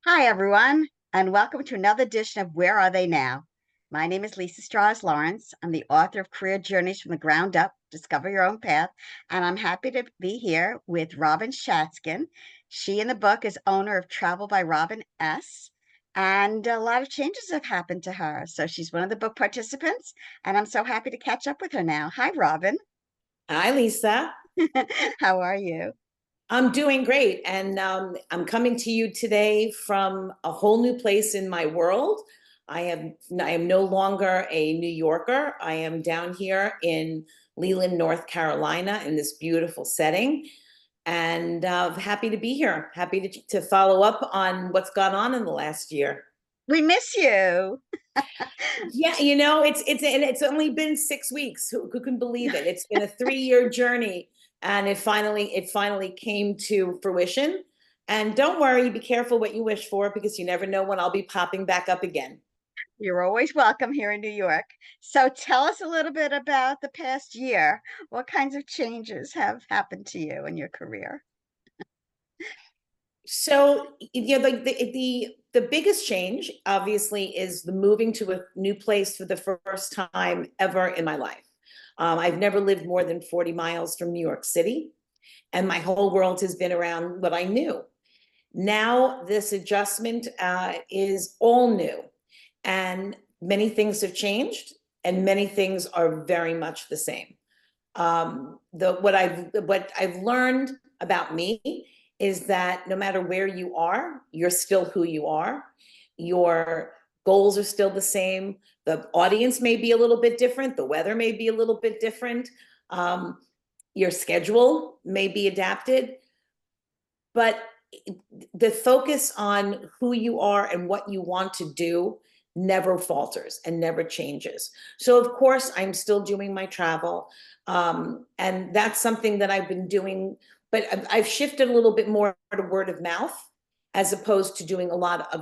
Hi, everyone, and welcome to another edition of Where Are They Now? My name is Lisa Strahs-Lorenc. I'm the author of Career Journeys from the Ground Up, Discover Your Own Path, and I'm happy to be here with Robin Shatzkin. She in the book is owner of Travel by Robin S. And a lot of changes have happened to her. So she's one of the book participants, and I'm so happy to catch up with her now. Hi, Robin. Hi, Lisa. How are you? I'm doing great. And I'm coming to you today from a whole new place in my world. I am no longer a New Yorker. I am down here in Leland, North Carolina, in this beautiful setting. And happy to be here. Happy to follow up on what's gone on in the last year. We miss you. Yeah, it's only been 6 weeks. Who can believe it? It's been a 3-year journey, and it finally came to fruition. And don't worry, be careful what you wish for because you never know when I'll be popping back up again. You're always welcome here in New York. So tell us a little bit about the past year. What kinds of changes have happened to you in your career? So, the biggest change, obviously, is the moving to a new place for the first time ever in my life. I've never lived more than 40 miles from New York City, and my whole world has been around what I knew. Now, this adjustment is all new, and many things have changed, and many things are very much the same. What I've learned about me is that no matter where you are, you're still who you are. Your goals are still the same. The audience may be a little bit different. The weather may be a little bit different. Um, your schedule may be adapted, but the focus on who you are and what you want to do never falters and never changes. So, of course, I'm still doing my travel. And that's something that I've been doing, but I've shifted a little bit more to word of mouth as opposed to doing a lot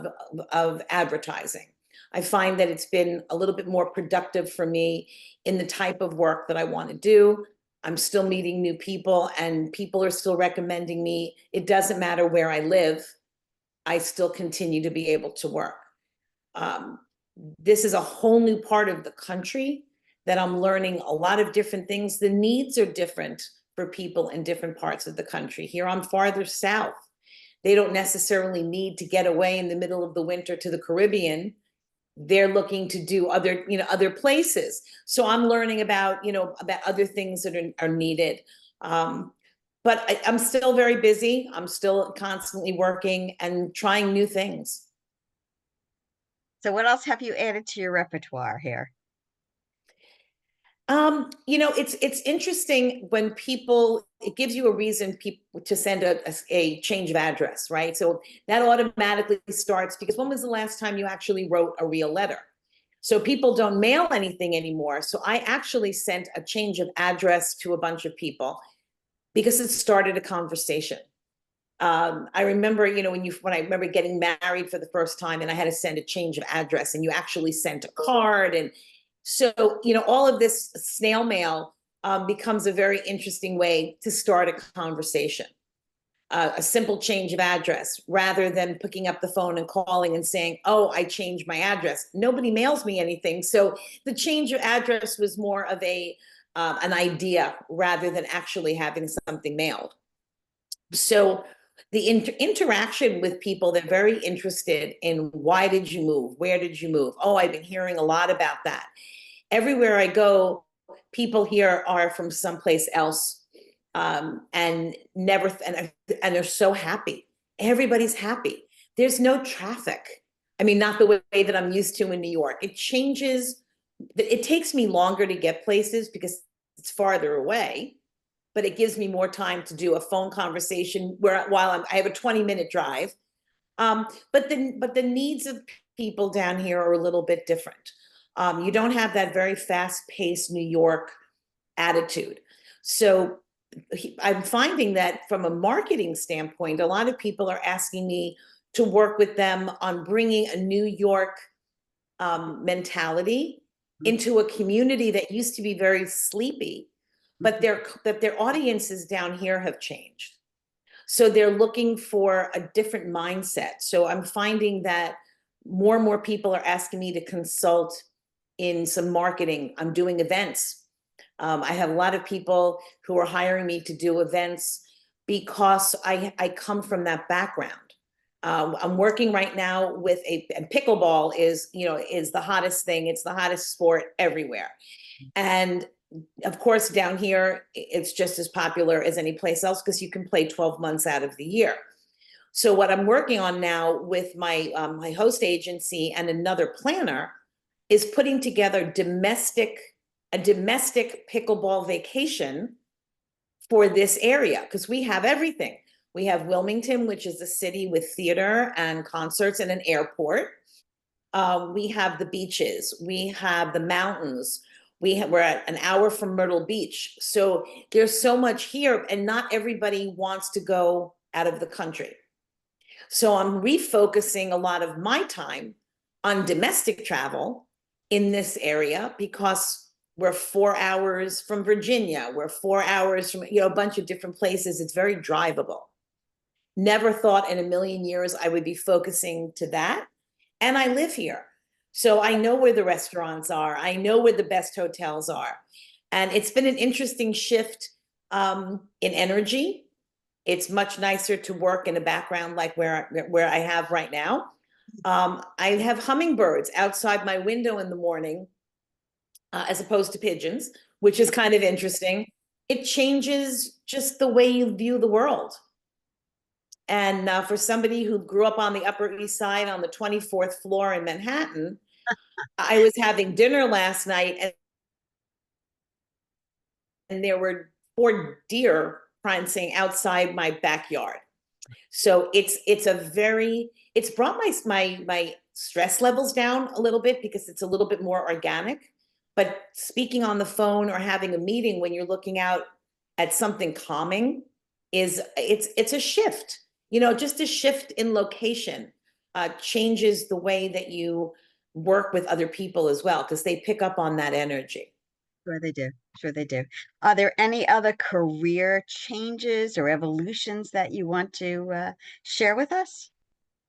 of advertising. I find that it's been a little bit more productive for me in the type of work that I want to do. I'm still meeting new people, and people are still recommending me. It doesn't matter where I live, I still continue to be able to work. Um, this is a whole new part of the country that I'm learning a lot of different things. The needs are different for people in different parts of the country. Here I'm farther south. They don't necessarily need to get away in the middle of the winter to the Caribbean. They're looking to do other places. So I'm learning about other things that are needed. Um, but I'm still very busy. I'm still constantly working and trying new things. So what else have you added to your repertoire here? It's interesting when people it gives you a reason people to send a change of address, right? So that automatically starts because when was the last time you actually wrote a real letter? So people don't mail anything anymore. So I actually sent a change of address to a bunch of people because it started a conversation. I remember, when I remember getting married for the first time and I had to send a change of address and you actually sent a card. And so, all of this snail mail becomes a very interesting way to start a conversation. A simple change of address rather than picking up the phone and calling and saying, oh, I changed my address. Nobody mails me anything. So the change of address was more of an idea rather than actually having something mailed. So the interaction with people, they're very interested in why did you move? Where did you move? Oh, I've been hearing a lot about that. Everywhere I go, people here are from someplace else, and never and they're so happy. Everybody's happy. There's no traffic. I mean, not the way that I'm used to in New York. It changes. It takes me longer to get places because it's farther away, but it gives me more time to do a phone conversation while I have a 20-minute drive. But the needs of people down here are a little bit different. You don't have that very fast-paced New York attitude. So I'm finding that from a marketing standpoint, a lot of people are asking me to work with them on bringing a New York mentality into a community that used to be very sleepy, but their audiences down here have changed. So they're looking for a different mindset. So I'm finding that more and more people are asking me to consult in some marketing. I'm doing events. I have a lot of people who are hiring me to do events because I come from that background. I'm working right now with and pickleball is, is the hottest thing. It's the hottest sport everywhere. And of course, down here, it's just as popular as any place else because you can play 12 months out of the year. So what I'm working on now with my host agency and another planner is putting together a domestic pickleball vacation for this area because we have everything. We have Wilmington, which is a city with theater and concerts and an airport. We have the beaches. We have the mountains. We're at an hour from Myrtle Beach. So there's so much here, and not everybody wants to go out of the country. So I'm refocusing a lot of my time on domestic travel in this area because we're 4 hours from Virginia. We're 4 hours from, a bunch of different places. It's very drivable. Never thought in a million years I would be focusing to that. And I live here. So I know where the restaurants are. I know where the best hotels are. And it's been an interesting shift in energy. It's much nicer to work in a background like where I have right now. I have hummingbirds outside my window in the morning, as opposed to pigeons, which is kind of interesting. It changes just the way you view the world. And for somebody who grew up on the Upper East Side on the 24th floor in Manhattan, I was having dinner last night and there were 4 deer prancing outside my backyard. So it's brought my stress levels down a little bit because it's a little bit more organic. But speaking on the phone or having a meeting when you're looking out at something calming it's a shift. Just a shift in location changes the way that you work with other people as well because they pick up on that energy. Sure they do. Sure they do. Are there any other career changes or evolutions that you want to share with us?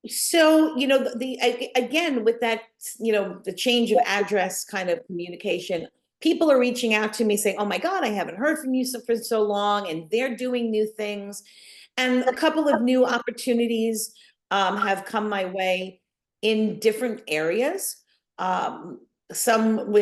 So, again, with that, the change of address kind of communication, people are reaching out to me saying, "Oh my God, I haven't heard from you for so long," and they're doing new things. And a couple of new opportunities have come my way in different areas. Um, some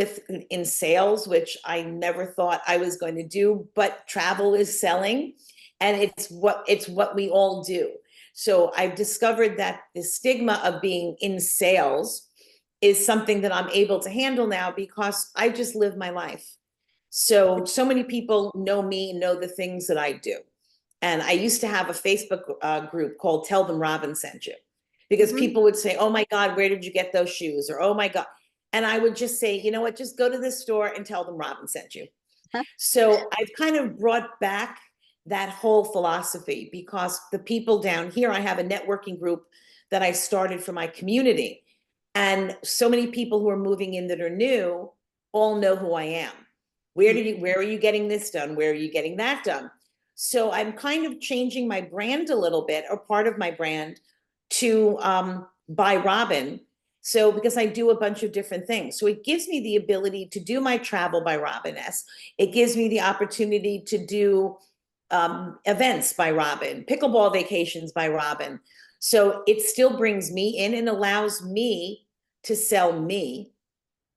in sales, which I never thought I was going to do, but travel is selling, and it's what we all do. So I've discovered that the stigma of being in sales is something that I'm able to handle now because I just live my life. So many people know me, know the things that I do. And I used to have a Facebook group called Tell Them Robin Sent You because Mhm. people would say, "Oh my God, where did you get those shoes?" Or, "Oh my God." And I would just say, "You know what, just go to this store and tell them Robin sent you." So I've kind of brought back that whole philosophy because the people down here, I have a networking group that I started for my community. And so many people who are moving in that are new all know who I am. Where are you getting this done? Where are you getting that done? So I'm kind of changing my brand a little bit, or part of my brand, to by Robin. So because I do a bunch of different things. So it gives me the ability to do my travel by Robin S. It gives me the opportunity to do events by Robin, pickleball vacations by Robin. So it still brings me in and allows me to sell me,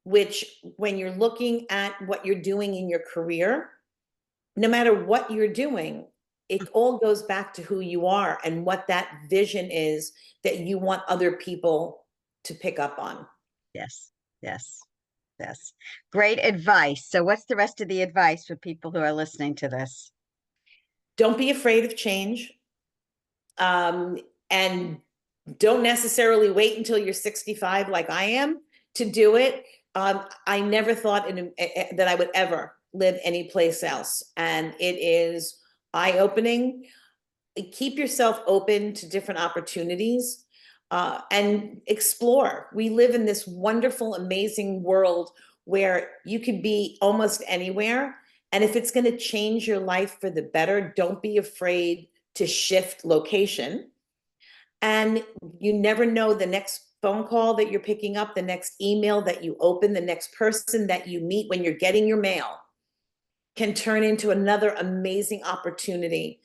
which when you're looking at what you're doing in your career, no matter what you're doing, it all goes back to who you are and what that vision is that you want other people to pick up on. Yes, yes, yes. Great advice. So what's the rest of the advice for people who are listening to this? Don't be afraid of change. And don't necessarily wait until you're 65 like I am to do it. I never thought that I would ever live anyplace else. And it is eye-opening. Keep yourself open to different opportunities and explore. We live in this wonderful, amazing world where you could be almost anywhere. And if it's going to change your life for the better, don't be afraid to shift location. And you never know the next phone call that you're picking up, the next email that you open, the next person that you meet when you're getting your mail can turn into another amazing opportunity.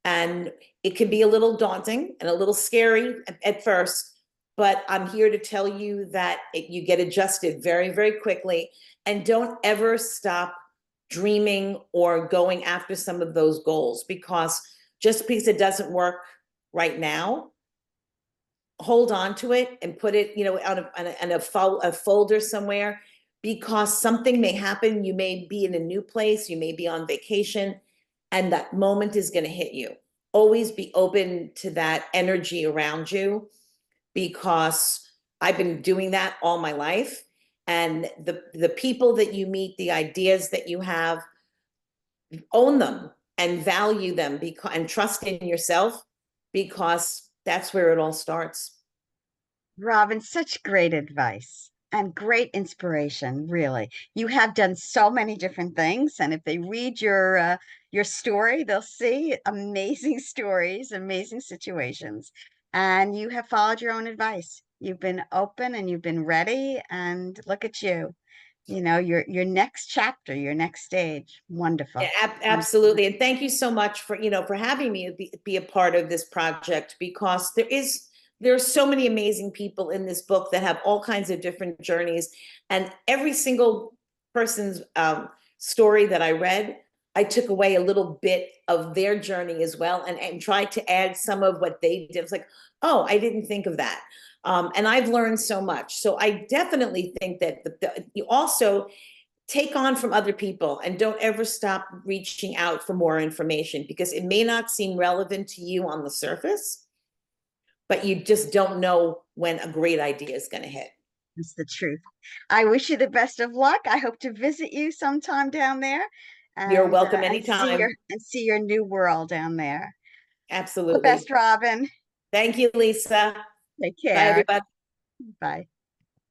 And it can be a little daunting and a little scary at first, but I'm here to tell you that you get adjusted very, very quickly. And don't ever stop dreaming or going after some of those goals, because just because it doesn't work right now, hold on to it and put it, on a folder somewhere, because something may happen. You may be in a new place, you may be on vacation, and that moment is going to hit you. Always be open to that energy around you, because I've been doing that all my life. And the people that you meet, the ideas that you have, own them and value them, and trust in yourself, because that's where it all starts. Robin, such great advice and great inspiration, really. You have done so many different things, and if they read your story, they'll see amazing stories, amazing situations, and you have followed your own advice. You've been open and you've been ready, and look at you. Your next chapter, your next stage. Wonderful. Wonderful. Absolutely. And thank you so much for having me be a part of this project, because there are so many amazing people in this book that have all kinds of different journeys. And every single person's story that I read, I took away a little bit of their journey as well, and tried to add some of what they did. It's like, oh, I didn't think of that. And I've learned so much. So I definitely think that you also take on from other people, and don't ever stop reaching out for more information, because it may not seem relevant to you on the surface, but you just don't know when a great idea is going to hit. That's the truth. I wish you the best of luck. I hope to visit you sometime down there You're and welcome anytime. see your new world down there. All the best, Absolutely. Robin. Thank you, Lisa. Take Bye, care. everybody. Bye.